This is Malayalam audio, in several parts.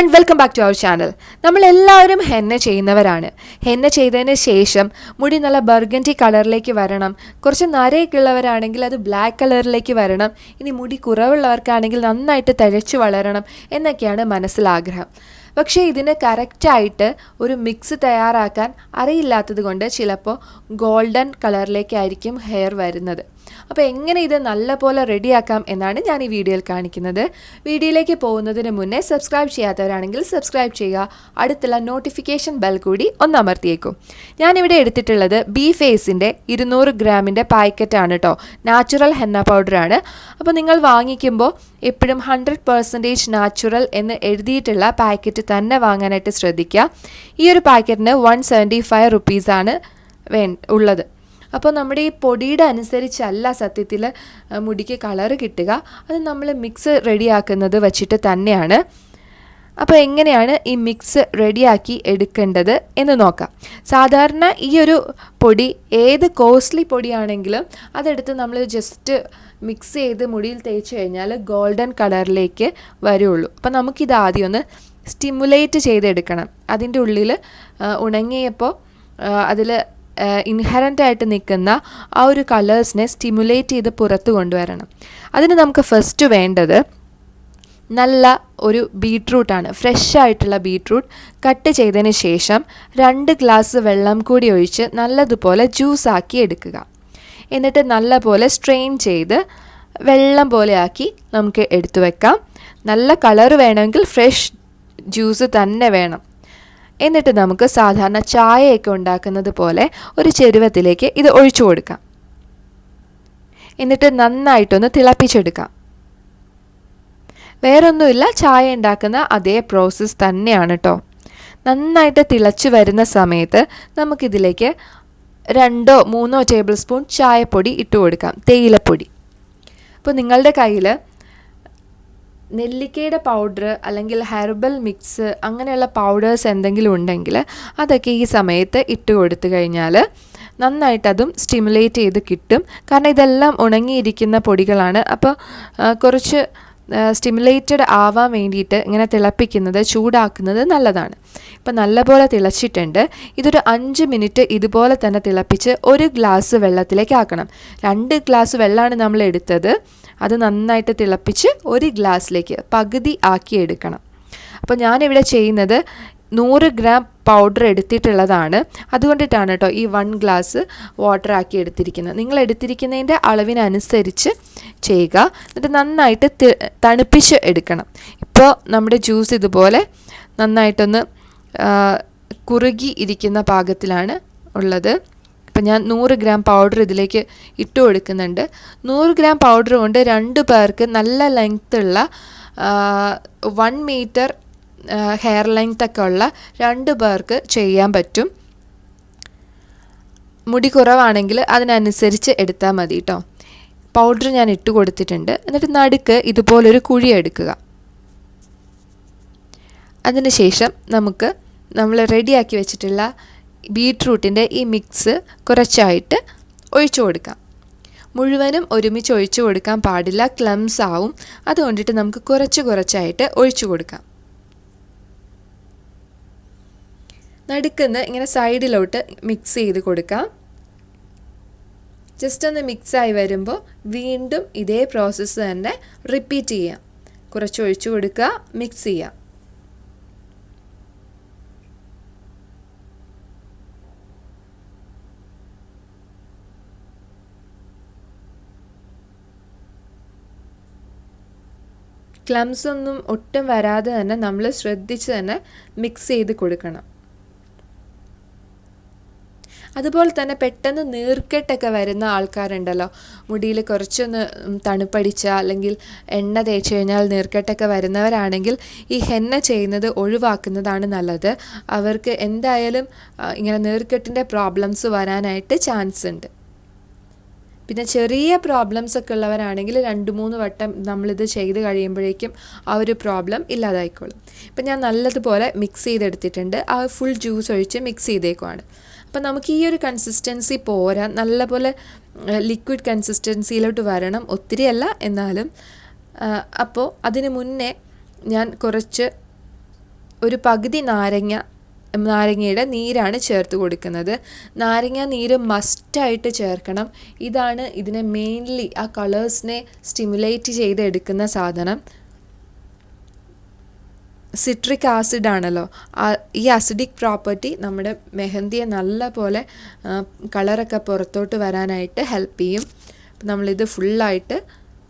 and welcome back to our channel. നമ്മളെല്ലാവരും ഹെന്ന ചെയ്യുന്നവരാണ്. ഹെന്ന ചെയ്തതിന് ശേഷം മുടി നല്ല ബർഗണ്ടി കളറിലേക്ക് വരണം. കുറച്ച് നരയൊക്കെ ഉള്ളവരാണെങ്കിൽ അത് ബ്ലാക്ക് കളറിലേക്ക് വരണം. ഇനി മുടി കുറവുള്ളവർക്കാണെങ്കിൽ നന്നായിട്ട് തഴച്ചു വളരണം എന്നൊക്കെയാണ് മനസ്സിലാഗ്രഹം. പക്ഷേ ഇതിന് കറക്റ്റായിട്ട് ഒരു മിക്സ് തയ്യാറാക്കാൻ അറിയില്ലാത്തത് കൊണ്ട് ചിലപ്പോൾ ഗോൾഡൻ കളറിലേക്കായിരിക്കും ഹെയർ വരുന്നത്. അപ്പോൾ എങ്ങനെ ഇത് നല്ലപോലെ റെഡിയാക്കാം എന്നാണ് ഞാൻ ഈ വീഡിയോയിൽ കാണിക്കുന്നത്. വീഡിയോയിലേക്ക് പോകുന്നതിന് മുന്നേ സബ്സ്ക്രൈബ് ചെയ്യാത്തവരാണെങ്കിൽ സബ്സ്ക്രൈബ് ചെയ്യുക. അടുത്തുള്ള നോട്ടിഫിക്കേഷൻ ബെൽ കൂടി ഒന്ന് അമർത്തിയേക്കും. ഞാനിവിടെ എടുത്തിട്ടുള്ളത് ബി ഫേസിൻ്റെ 200 ഗ്രാമിൻ്റെ പാക്കറ്റാണ് കേട്ടോ. നാച്ചുറൽ ഹെന്ന പൗഡറാണ്. അപ്പോൾ നിങ്ങൾ വാങ്ങിക്കുമ്പോൾ എപ്പോഴും 100% നാച്ചുറൽ എന്ന് എഴുതിയിട്ടുള്ള പാക്കറ്റ് തന്നെ വാങ്ങാനായിട്ട് ശ്രദ്ധിക്കുക. ഈ ഒരു പാക്കറ്റിന് 175 റുപ്പീസാണ് ഉള്ളത്. അപ്പോൾ നമ്മുടെ ഈ പൊടിയുടെ അനുസരിച്ചല്ല സത്യത്തിൽ മുടിക്ക് കളറ് കിട്ടുക, അത് നമ്മൾ മിക്സ് റെഡിയാക്കുന്നത് വച്ചിട്ട് തന്നെയാണ്. അപ്പോൾ എങ്ങനെയാണ് ഈ മിക്സ് റെഡിയാക്കി എടുക്കേണ്ടത് എന്ന് നോക്കാം. സാധാരണ ഈ ഒരു പൊടി ഏത് കോസ്റ്റ്ലി പൊടിയാണെങ്കിലും അതെടുത്ത് നമ്മൾ ജസ്റ്റ് മിക്സ് ചെയ്ത് മുടിയിൽ തേച്ച് കഴിഞ്ഞാൽ ഗോൾഡൻ കളറിലേക്ക് വരുള്ളൂ. അപ്പോൾ നമുക്കിത് ആദ്യം ഒന്ന് സ്റ്റിമുലേറ്റ് ചെയ്തെടുക്കണം. അതിൻ്റെ ഉള്ളിൽ ഉണങ്ങിയപ്പോൾ അതിൽ ഇൻഹറൻ്റ് ആയിട്ട് നിൽക്കുന്ന ആ ഒരു കളേഴ്സിനെ സ്റ്റിമുലേറ്റ് ചെയ്ത് പുറത്ത് കൊണ്ടുവരണം. അതിന് നമുക്ക് ഫസ്റ്റ് വേണ്ടത് നല്ല ഒരു ബീട്രൂട്ടാണ്. ഫ്രഷ് ആയിട്ടുള്ള ബീട്രൂട്ട് കട്ട് ചെയ്തതിന് ശേഷം 2 ഗ്ലാസ് വെള്ളം കൂടി ഒഴിച്ച് നല്ലതുപോലെ ജ്യൂസാക്കി എടുക്കുക. എന്നിട്ട് നല്ലപോലെ സ്ട്രെയിൻ ചെയ്ത് വെള്ളം പോലെ ആക്കി നമുക്ക് എടുത്തു വെക്കാം. നല്ല കളർ വേണമെങ്കിൽ ഫ്രഷ് ജ്യൂസ് തന്നെ വേണം. എന്നിട്ട് നമുക്ക് സാധാരണ ചായയൊക്കെ ഉണ്ടാക്കുന്നത് പോലെ ഒരു ചെരുവത്തിലേക്ക് ഇത് ഒഴിച്ചു കൊടുക്കാം. എന്നിട്ട് നന്നായിട്ടൊന്ന് തിളപ്പിച്ചെടുക്കാം. വേറൊന്നുമില്ല, ചായ ഉണ്ടാക്കുന്ന അതേ പ്രോസസ്സ് തന്നെയാണ് കേട്ടോ. നന്നായിട്ട് തിളച്ച് വരുന്ന സമയത്ത് നമുക്കിതിലേക്ക് 2-3 ടേബിൾ സ്പൂൺ ചായപ്പൊടി ഇട്ട് കൊടുക്കാം, തേയിലപ്പൊടി. അപ്പോൾ നിങ്ങളുടെ കയ്യിൽ നെല്ലിക്കയുടെ പൗഡർ അല്ലെങ്കിൽ ഹെർബൽ മിക്സ് അങ്ങനെയുള്ള പൗഡേഴ്സ് എന്തെങ്കിലും ഉണ്ടെങ്കിൽ അതൊക്കെ ഈ സമയത്ത് ഇട്ട് കൊടുത്തു കഴിഞ്ഞാൽ നന്നായിട്ടതും സ്റ്റിമുലേറ്റ് ചെയ്ത് കിട്ടും. കാരണം ഇതെല്ലാം ഉണങ്ങിയിരിക്കുന്ന പൊടികളാണ്. അപ്പോൾ കുറച്ച് സ്റ്റിമുലേറ്റഡ് ആവാൻ വേണ്ടിയിട്ട് ഇങ്ങനെ തിളപ്പിക്കുന്നത്, ചൂടാക്കുന്നത് നല്ലതാണ്. ഇപ്പം നല്ലപോലെ തിളച്ചിട്ടുണ്ട്. ഇതൊരു 5 മിനിറ്റ് ഇതുപോലെ തന്നെ തിളപ്പിച്ച് 1 ഗ്ലാസ് വെള്ളത്തിലേക്ക് ആക്കണം. 2 ഗ്ലാസ് വെള്ളമാണ് നമ്മൾ എടുത്തത്. അത് നന്നായിട്ട് തിളപ്പിച്ച് 1 ഗ്ലാസ്സിലേക്ക് പകുതി ആക്കി എടുക്കണം. അപ്പോൾ ഞാനിവിടെ ചെയ്യുന്നത് 100 ഗ്രാം പൗഡർ എടുത്തിട്ടുള്ളതാണ്. അതുകൊണ്ടിട്ടാണ് കേട്ടോ ഈ 1 ഗ്ലാസ് വാട്ടർ ആക്കി എടുത്തിരിക്കുന്നത്. നിങ്ങൾ എടുത്തിരിക്കുന്നതിൻ്റെ അളവിനനുസരിച്ച് ചെയ്യുക. എന്നിട്ട് നന്നായിട്ട് തണുപ്പിച്ച് എടുക്കണം. ഇപ്പോൾ നമ്മുടെ ജ്യൂസ് ഇതുപോലെ നന്നായിട്ടൊന്ന് കുറുകി ഇരിക്കുന്ന പാകത്തിലാണ് ഉള്ളത്. ഇപ്പം ഞാൻ 100 ഗ്രാം പൗഡർ ഇതിലേക്ക് ഇട്ട് കൊടുക്കുന്നുണ്ട്. 100 ഗ്രാം പൗഡർ കൊണ്ട് 2 പേർക്ക് നല്ല ലെങ്ത്തുള്ള 1 മീറ്റർ ഹെയർ ലെങ്ത് ഒക്കെ ഉള്ള 2 പേർക്ക് ചെയ്യാൻ പറ്റും. മുടി കുറവാണെങ്കിൽ അതിനനുസരിച്ച് എടുത്താൽ മതി കേട്ടോ. പൗഡർ ഞാൻ ഇട്ട് കൊടുത്തിട്ടുണ്ട്. എന്നിട്ട് നടുക്ക് ഇതുപോലൊരു കുഴി എടുക്കുക. അതിനുശേഷം നമുക്ക് നമ്മൾ റെഡിയാക്കി വെച്ചിട്ടുള്ള ബീട്രൂട്ടിൻ്റെ ഈ മിക്സ് കുറച്ചായിട്ട് ഒഴിച്ചു കൊടുക്കാം. മുഴുവനും ഒരുമിച്ച് ഒഴിച്ചു കൊടുക്കാൻ പാടില്ല, ക്ലംസ് ആവും. അതുകൊണ്ടിട്ട് നമുക്ക് കുറച്ചായിട്ട് ഒഴിച്ചു കൊടുക്കാം. നടുക്കുന്ന് ഇങ്ങനെ സൈഡിലോട്ട് മിക്സ് ചെയ്ത് കൊടുക്കാം. ജസ്റ്റ് ഒന്ന് മിക്സായി വരുമ്പോൾ വീണ്ടും ഇതേ പ്രോസസ്സ് തന്നെ റിപ്പീറ്റ് ചെയ്യാം. കുറച്ച് ഒഴിച്ചു കൊടുക്കുക, മിക്സ് ചെയ്യാം. ക്ലംസ് ഒന്നും ഒട്ടും വരാതെ തന്നെ നമ്മൾ ശ്രദ്ധിച്ച് തന്നെ മിക്സ് ചെയ്ത് കൊടുക്കണം. അതുപോലെ തന്നെ പെട്ടെന്ന് നീർക്കെട്ടൊക്കെ വരുന്ന ആൾക്കാരുണ്ടല്ലോ, മുടിയിൽ കുറച്ചൊന്ന് തണുപ്പടിച്ച അല്ലെങ്കിൽ എണ്ണ തേച്ച് കഴിഞ്ഞാൽ നീർക്കെട്ടൊക്കെ വരുന്നവരാണെങ്കിൽ ഈ ഹെന്ന ചെയ്യുന്നത് ഒഴിവാക്കുന്നതാണ് നല്ലത്. അവർക്ക് എന്തായാലും ഇങ്ങനെ നീർക്കെട്ടിൻ്റെ പ്രോബ്ലംസ് വരാനായിട്ട് ചാൻസ് ഉണ്ട്. പിന്നെ ചെറിയ പ്രോബ്ലംസ് ഒക്കെ ഉള്ളവരാണെങ്കിൽ 2-3 വട്ടം നമ്മളിത് ചെയ്ത് കഴിയുമ്പോഴേക്കും ആ ഒരു പ്രോബ്ലം ഇല്ലാതായിക്കോളും. ഇപ്പം ഞാൻ നല്ലതുപോലെ മിക്സ് ചെയ്തെടുത്തിട്ടുണ്ട്. ആ ഫുൾ ജ്യൂസ് ഒഴിച്ച് മിക്സ് ചെയ്തേക്കുവാണ്. അപ്പം നമുക്ക് ഈ ഒരു കൺസിസ്റ്റൻസി പോരാ, നല്ലപോലെ ലിക്വിഡ് കൺസിസ്റ്റൻസിയിലോട്ട് വരണം. ഒത്തിരിയല്ല എന്നാലും. അപ്പോൾ അതിന് മുന്നേ ഞാൻ കുറച്ച് ഒരു പകുതി നാരങ്ങയുടെ നീരാണ് ചേർത്ത് കൊടുക്കുന്നത്. നാരങ്ങ നീര് മസ്റ്റായിട്ട് ചേർക്കണം. ഇതാണ് ഇതിനെ മെയിൻലി ആ കളേഴ്സിനെ സ്റ്റിമുലേറ്റ് ചെയ്തെടുക്കുന്ന സാധനം. സിട്രിക് ആസിഡ് ആണല്ലോ, ഈ അസിഡിക് പ്രോപ്പർട്ടി നമ്മുടെ മെഹന്തിയെ നല്ല പോലെ കളറൊക്കെ പുറത്തോട്ട് വരാനായിട്ട് ഹെൽപ്പ് ചെയ്യും. നമ്മളിത് ഫുള്ളായിട്ട്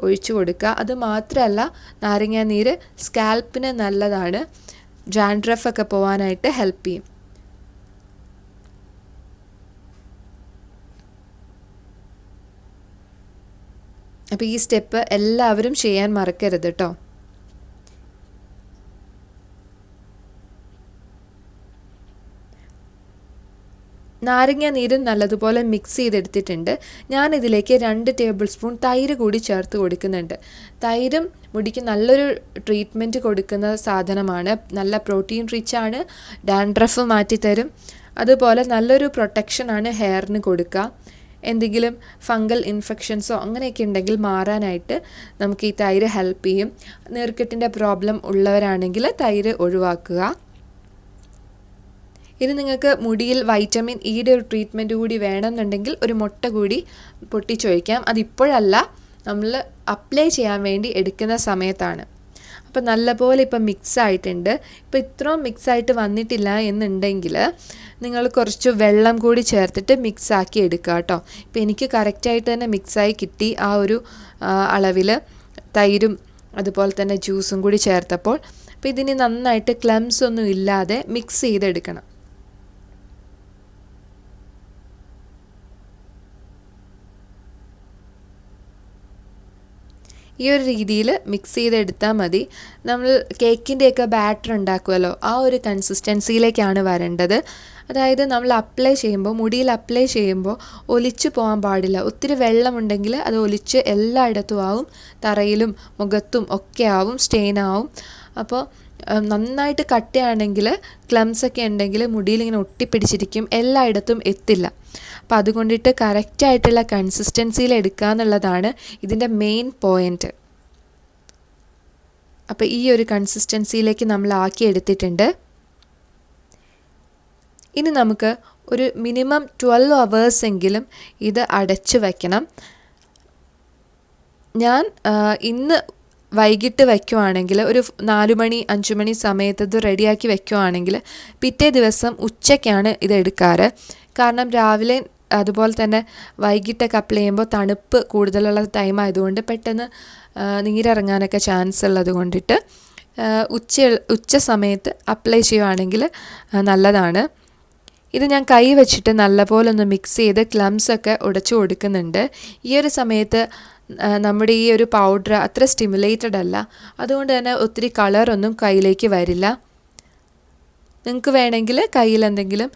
ഒഴിച്ചു കൊടുക്കുക. അത് മാത്രമല്ല, നാരങ്ങ നീര് സ്കാൽപ്പിന് നല്ലതാണ്, ഡാൻഡ്രഫൊക്കെ പോകാനായിട്ട് ഹെൽപ്പ് ചെയ്യും. അപ്പോൾ ഈ സ്റ്റെപ്പ് എല്ലാവരും ചെയ്യാൻ മറക്കരുത് കേട്ടോ. നാരങ്ങ നീര് നല്ലതുപോലെ മിക്സ് ചെയ്തെടുത്തിട്ടുണ്ട്. ഞാനിതിലേക്ക് 2 ടേബിൾ സ്പൂൺ തൈര് കൂടി ചേർത്ത് കൊടുക്കുന്നുണ്ട്. തൈരും മുടിക്ക് നല്ലൊരു ട്രീറ്റ്മെൻറ്റ് കൊടുക്കുന്ന സാധനമാണ്. നല്ല പ്രോട്ടീൻ റിച്ച് ആണ്, ഡാൻഡ്രഫ് മാറ്റിത്തരും. അതുപോലെ നല്ലൊരു പ്രൊട്ടക്ഷനാണ് ഹെയറിന് കൊടുക്കുക. എന്തെങ്കിലും ഫംഗൽ ഇൻഫെക്ഷൻസോ അങ്ങനെയൊക്കെ ഉണ്ടെങ്കിൽ മാറാനായിട്ട് നമുക്ക് ഈ തൈര് ഹെൽപ്പ് ചെയ്യും. നീർക്കെട്ടിൻ്റെ പ്രോബ്ലം ഉള്ളവരാണെങ്കിൽ തൈര് ഒഴിവാക്കുക. ഇനി നിങ്ങൾക്ക് മുടിയിൽ വൈറ്റമിൻ ഇയുടെ ഒരു ട്രീറ്റ്മെൻറ്റ് കൂടി വേണമെന്നുണ്ടെങ്കിൽ ഒരു മുട്ട കൂടി പൊട്ടിച്ചൊഴിക്കാം. അതിപ്പോഴല്ല, നമ്മൾ അപ്ലൈ ചെയ്യാൻ വേണ്ടി എടുക്കുന്ന സമയത്താണ്. അപ്പോൾ നല്ലപോലെ ഇപ്പം മിക്സ് ആയിട്ടുണ്ട്. ഇപ്പോൾ ഇത്രയും മിക്സായിട്ട് വന്നിട്ടില്ല എന്നുണ്ടെങ്കിൽ നിങ്ങൾ കുറച്ച് വെള്ളം കൂടി ചേർത്തിട്ട് മിക്സാക്കി എടുക്കുക കേട്ടോ. ഇപ്പോൾ എനിക്ക് കറക്റ്റായിട്ട് തന്നെ മിക്സായി കിട്ടി ആ ഒരു അളവിൽ, തൈരും അതുപോലെ തന്നെ ജ്യൂസും കൂടി ചേർത്തപ്പോൾ. അപ്പോൾ ഇതിന് നന്നായിട്ട് ക്ലംസ് ഒന്നും ഇല്ലാതെ മിക്സ് ചെയ്തെടുക്കണം. ഈ ഒരു രീതിയിൽ മിക്സ് ചെയ്തെടുത്താൽ മതി. നമ്മൾ കേക്കിൻ്റെയൊക്കെ ബാറ്റർ ഉണ്ടാക്കുമല്ലോ, ആ ഒരു കൺസിസ്റ്റൻസിയിലേക്കാണ് വരേണ്ടത്. അതായത് നമ്മൾ അപ്ലൈ ചെയ്യുമ്പോൾ, മുടിയിൽ അപ്ലൈ ചെയ്യുമ്പോൾ ഒലിച്ചു പോകാൻ പാടില്ല. ഒത്തിരി വെള്ളമുണ്ടെങ്കിൽ അത് ഒലിച്ച് എല്ലായിടത്തും ആവും, തറയിലും മുഖത്തും ഒക്കെ ആവും, സ്റ്റെയിൻ ആവും. അപ്പോൾ നന്നായിട്ട് കട്ടയാണെങ്കിൽ, ക്ലംസൊക്കെ ഉണ്ടെങ്കിൽ മുടിയിലിങ്ങനെ ഒട്ടിപ്പിടിച്ചിരിക്കും, എല്ലായിടത്തും എത്തില്ല. അപ്പോൾ അതുകൊണ്ടിട്ട് കറക്റ്റായിട്ടുള്ള കൺസിസ്റ്റൻസിയിൽ എടുക്കുക എന്നുള്ളതാണ് ഇതിൻ്റെ മെയിൻ പോയിൻറ്റ്. അപ്പോൾ ഈ ഒരു കൺസിസ്റ്റൻസിയിലേക്ക് നമ്മൾ ആക്കി എടുത്തിട്ടുണ്ട്. ഇനി നമുക്ക് ഒരു മിനിമം 12 hours എങ്കിലും ഇത് അടച്ചു വയ്ക്കണം. ഞാൻ ഇന്ന് വൈകിട്ട് വയ്ക്കുവാണെങ്കിൽ, ഒരു 4 മണി 5 മണി സമയത്ത് ഇത് റെഡിയാക്കി വയ്ക്കുവാണെങ്കിൽ പിറ്റേ ദിവസം ഉച്ചയ്ക്കാണ് ഇത് എടുക്കാറ്. കാരണം രാവിലെ അതുപോലെ തന്നെ വൈകിട്ടൊക്കെ അപ്ലൈ ചെയ്യുമ്പോൾ തണുപ്പ് കൂടുതലുള്ള ടൈം ആയതുകൊണ്ട് പെട്ടെന്ന് നീരിറങ്ങാനൊക്കെ ചാൻസ് ഉള്ളത് കൊണ്ടിട്ട് ഉച്ച സമയത്ത് അപ്ലൈ ചെയ്യുവാണെങ്കിൽ നല്ലതാണ്. ഇത് ഞാൻ കൈ വെച്ചിട്ട് നല്ലപോലെ ഒന്ന് മിക്സ് ചെയ്ത് ക്ലംസൊക്കെ ഉടച്ചു കൊടുക്കുന്നുണ്ട്. ഈ ഒരു സമയത്ത് നമ്മുടെ ഈ ഒരു പൗഡർ അത്ര സ്റ്റിമുലേറ്റഡ് അല്ല, അതുകൊണ്ട് തന്നെ ഒത്തിരി കളറൊന്നും കയ്യിലേക്ക് വരില്ല. നിങ്ങൾക്ക് വേണമെങ്കിൽ കയ്യിൽ എന്തെങ്കിലും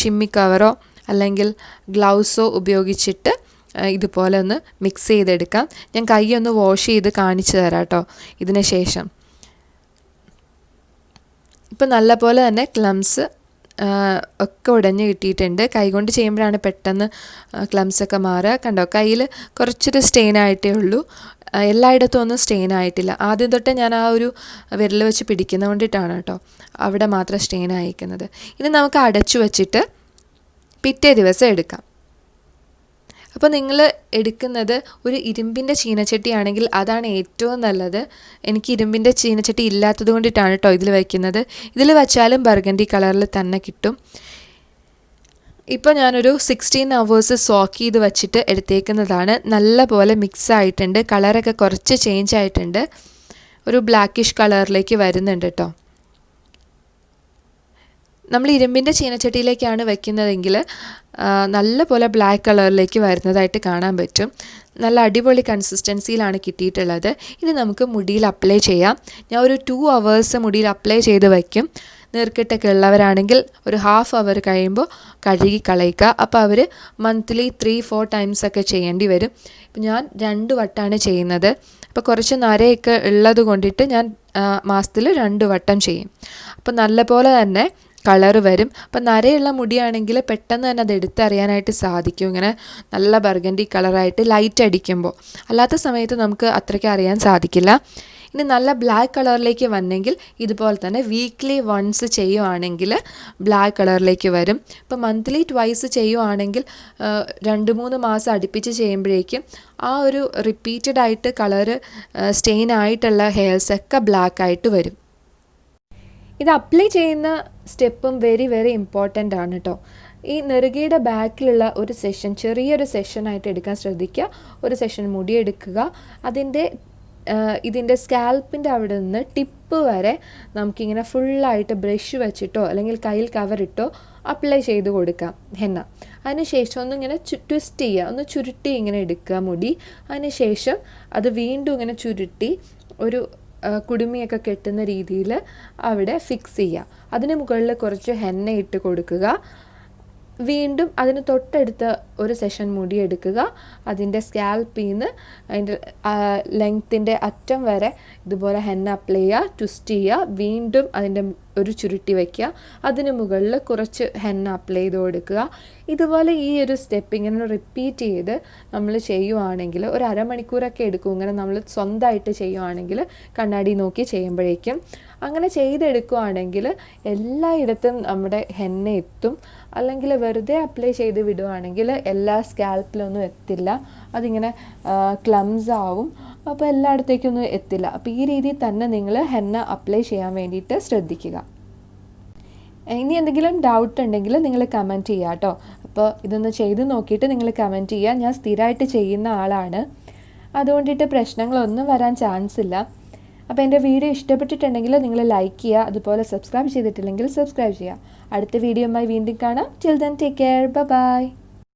ഷിമ്മി കവറോ അല്ലെങ്കിൽ ഗ്ലൗസോ ഉപയോഗിച്ചിട്ട് ഇതുപോലെ ഒന്ന് മിക്സ് ചെയ്തെടുക്കാം. ഞാൻ കൈ ഒന്ന് വാഷ് ചെയ്ത് കാണിച്ചു തരാം കേട്ടോ ഇതിന് ശേഷം. ഇപ്പം നല്ലപോലെ തന്നെ ക്ലംസ് ഒക്കെ ഉടഞ്ഞ് കിട്ടിയിട്ടുണ്ട്. കൈകൊണ്ട് ചെയ്യുമ്പോഴാണ് പെട്ടെന്ന് ക്ലംസൊക്കെ മാറുക. കണ്ടോ, കയ്യിൽ കുറച്ചൊരു സ്റ്റെയിൻ ആയിട്ടേ ഉള്ളൂ, എല്ലായിടത്തും ഒന്നും സ്റ്റെയിൻ ആയിട്ടില്ല. ആദ്യം തൊട്ടേ ഞാൻ ആ ഒരു വിരൽ വെച്ച് പിടിക്കുന്നത് കൊണ്ടിട്ടാണ് കേട്ടോ അവിടെ മാത്രം സ്റ്റെയിൻ ആയിരിക്കുന്നത്. ഇനി നമുക്ക് അടച്ചു വച്ചിട്ട് പിറ്റേ ദിവസം എടുക്കാം. അപ്പോൾ നിങ്ങൾ എടുക്കുന്നത് ഒരു ഇരുമ്പിൻ്റെ ചീനച്ചട്ടിയാണെങ്കിൽ അതാണ് ഏറ്റവും നല്ലത്. എനിക്ക് ഇരുമ്പിൻ്റെ ചീനച്ചട്ടി ഇല്ലാത്തത് കൊണ്ടിട്ടാണ് കേട്ടോ ഇതിൽ വയ്ക്കുന്നത്. ഇതിൽ വച്ചാലും ബർഗണ്ടി കളറിൽ തന്നെ കിട്ടും. ഇപ്പോൾ ഞാനൊരു 16 hours സോക്ക് ചെയ്ത് വച്ചിട്ട് എടുത്തേക്കുന്നതാണ്. നല്ല പോലെ മിക്സ് ആയിട്ടുണ്ട്, കളറൊക്കെ കുറച്ച് ചേഞ്ച് ആയിട്ടുണ്ട്, ഒരു ബ്ലാക്കിഷ് കളറിലേക്ക് വരുന്നുണ്ട് കേട്ടോ. നമ്മൾ ഇരുമ്പിൻ്റെ ചീനച്ചട്ടിയിലേക്കാണ് വയ്ക്കുന്നതെങ്കിൽ നല്ല പോലെ ബ്ലാക്ക് കളറിലേക്ക് വരുന്നതായിട്ട് കാണാൻ പറ്റും. നല്ല അടിപൊളി കൺസിസ്റ്റൻസിയിലാണ് കിട്ടിയിട്ടുള്ളത്. ഇനി നമുക്ക് മുടിയിൽ അപ്ലൈ ചെയ്യാം. ഞാൻ ഒരു 2 hours മുടിയിൽ അപ്ലൈ ചെയ്ത് വയ്ക്കും. നീർക്കെട്ടൊക്കെ ഉള്ളവരാണെങ്കിൽ ഒരു 1/2 hour കഴിയുമ്പോൾ കഴുകി കളയുക. അപ്പോൾ അവർ മന്ത്ലി 3-4 times ഒക്കെ ചെയ്യേണ്ടി വരും. ഇപ്പം ഞാൻ 2 വട്ടമാണ് ചെയ്യുന്നത്. അപ്പോൾ കുറച്ച് നരയൊക്കെ ഉള്ളത് കൊണ്ടിട്ട് ഞാൻ മാസത്തിൽ 2 വട്ടം ചെയ്യും. അപ്പോൾ നല്ലപോലെ തന്നെ കളറ് വരും. അപ്പം നരയുള്ള മുടിയാണെങ്കിൽ പെട്ടെന്ന് തന്നെ അത് എടുത്തറിയാനായിട്ട് സാധിക്കും, ഇങ്ങനെ നല്ല ബർഗണ്ടി കളറായിട്ട് ലൈറ്റ് അടിക്കുമ്പോൾ. അല്ലാത്ത സമയത്ത് നമുക്ക് അത്രയ്ക്ക് അറിയാൻ സാധിക്കില്ല. ഇനി നല്ല ബ്ലാക്ക് കളറിലേക്ക് വന്നെങ്കിൽ ഇതുപോലെ തന്നെ വീക്ക്ലി വൺസ് ചെയ്യുവാണെങ്കിൽ ബ്ലാക്ക് കളറിലേക്ക് വരും. ഇപ്പോൾ മന്ത്ലി ട്വൈസ് ചെയ്യുവാണെങ്കിൽ 2-3 മാസം അടുപ്പിച്ച് ചെയ്യുമ്പോഴേക്കും ആ ഒരു റിപ്പീറ്റഡ് ആയിട്ട് കളറ് സ്റ്റെയിൻ ആയിട്ടുള്ള ഹെയർസൊക്കെ ബ്ലാക്ക് ആയിട്ട് വരും. ഇത് അപ്ലൈ ചെയ്യുന്ന സ്റ്റെപ്പും വെരി വെരി ഇമ്പോർട്ടൻ്റ് ആണ് കേട്ടോ. ഈ നെറുകയുടെ ബാക്കിലുള്ള ഒരു സെഷൻ ചെറിയൊരു സെഷനായിട്ട് എടുക്കാൻ ശ്രദ്ധിക്കുക. ഒരു സെഷൻ മുടിയെടുക്കുക, ഇതിൻ്റെ സ്കാൽപ്പിൻ്റെ അവിടെ നിന്ന് ടിപ്പ് വരെ നമുക്കിങ്ങനെ ഫുള്ളായിട്ട് ബ്രഷ് വെച്ചിട്ടോ അല്ലെങ്കിൽ കയ്യിൽ കവറിട്ടോ അപ്ലൈ ചെയ്ത് കൊടുക്കാം ഹെന്ന. അതിനുശേഷം ഒന്നിങ്ങനെ ട്വിസ്റ്റ് ചെയ്യുക, ഒന്ന് ചുരുട്ടി ഇങ്ങനെ എടുക്കുക മുടി. അതിനുശേഷം അത് വീണ്ടും ഇങ്ങനെ ചുരുട്ടി ഒരു കുടുമിയൊക്കെ കെട്ടുന്ന രീതിയിൽ അവിടെ ഫിക്സ് ചെയ്യുക. അതിന് മുകളിൽ കുറച്ച് ഹെന്ന ഇട്ട് കൊടുക്കുക. വീണ്ടും അതിന് തൊട്ടടുത്ത ഒരു സെഷൻ മുടി എടുക്കുക. അതിൻ്റെ സ്കാൽപ്പിൽ നിന്ന് അതിൻ്റെ ലെങ്ത്തിൻ്റെ അറ്റം വരെ ഇതുപോലെ ഹെന്ന അപ്ലൈ ചെയ്യുക, ട്വിസ്റ്റ് ചെയ്യുക, വീണ്ടും അതിൻ്റെ ഒരു ചുരുട്ടി വയ്ക്കുക. അതിന് മുകളിൽ കുറച്ച് ഹെന്ന അപ്ലൈ ചെയ്ത് കൊടുക്കുക. ഇതുപോലെ ഈ ഒരു സ്റ്റെപ്പ് ഇങ്ങനെ റിപ്പീറ്റ് ചെയ്ത് നമ്മൾ ചെയ്യുവാണെങ്കിൽ ഒരു അരമണിക്കൂറൊക്കെ എടുക്കും. ഇങ്ങനെ നമ്മൾ സ്വന്തമായിട്ട് ചെയ്യുവാണെങ്കിൽ കണ്ണാടി നോക്കി ചെയ്യുമ്പോഴേക്കും. അങ്ങനെ ചെയ്തെടുക്കുവാണെങ്കിൽ എല്ലായിടത്തും നമ്മുടെ ഹെന്ന എത്തും. അല്ലെങ്കിൽ വെറുതെ അപ്ലൈ ചെയ്ത് വിടുവാണെങ്കിൽ എല്ലാ സ്കാൽപ്പിലൊന്നും എത്തില്ല, അതിങ്ങനെ ക്ലംസ് ആവും, അപ്പോൾ എല്ലായിടത്തേക്കൊന്നും എത്തില്ല. അപ്പോൾ ഈ രീതിയിൽ തന്നെ നിങ്ങൾ ഹെന്ന അപ്ലൈ ചെയ്യാൻ വേണ്ടിയിട്ട് ശ്രദ്ധിക്കുക. ഇനി എന്തെങ്കിലും ഡൗട്ട് ഉണ്ടെങ്കിൽ നിങ്ങൾ കമൻറ്റ് ചെയ്യുക കേട്ടോ. അപ്പോൾ ഇതൊന്ന് ചെയ്ത് നോക്കിയിട്ട് നിങ്ങൾ കമൻറ്റ് ചെയ്യുക. ഞാൻ സ്ഥിരമായിട്ട് ചെയ്യുന്ന ആളാണ്, അതുകൊണ്ടിട്ട് പ്രശ്നങ്ങളൊന്നും വരാൻ ചാൻസ് ഇല്ല. അപ്പോൾ എൻ്റെ വീഡിയോ ഇഷ്ടപ്പെട്ടിട്ടുണ്ടെങ്കിൽ നിങ്ങൾ ലൈക്ക് ചെയ്യുക, അതുപോലെ സബ്സ്ക്രൈബ് ചെയ്തിട്ടില്ലെങ്കിൽ സബ്സ്ക്രൈബ് ചെയ്യുക. അടുത്ത വീഡിയോയുമായി വീണ്ടും കാണാം. Till then take care, bye bye.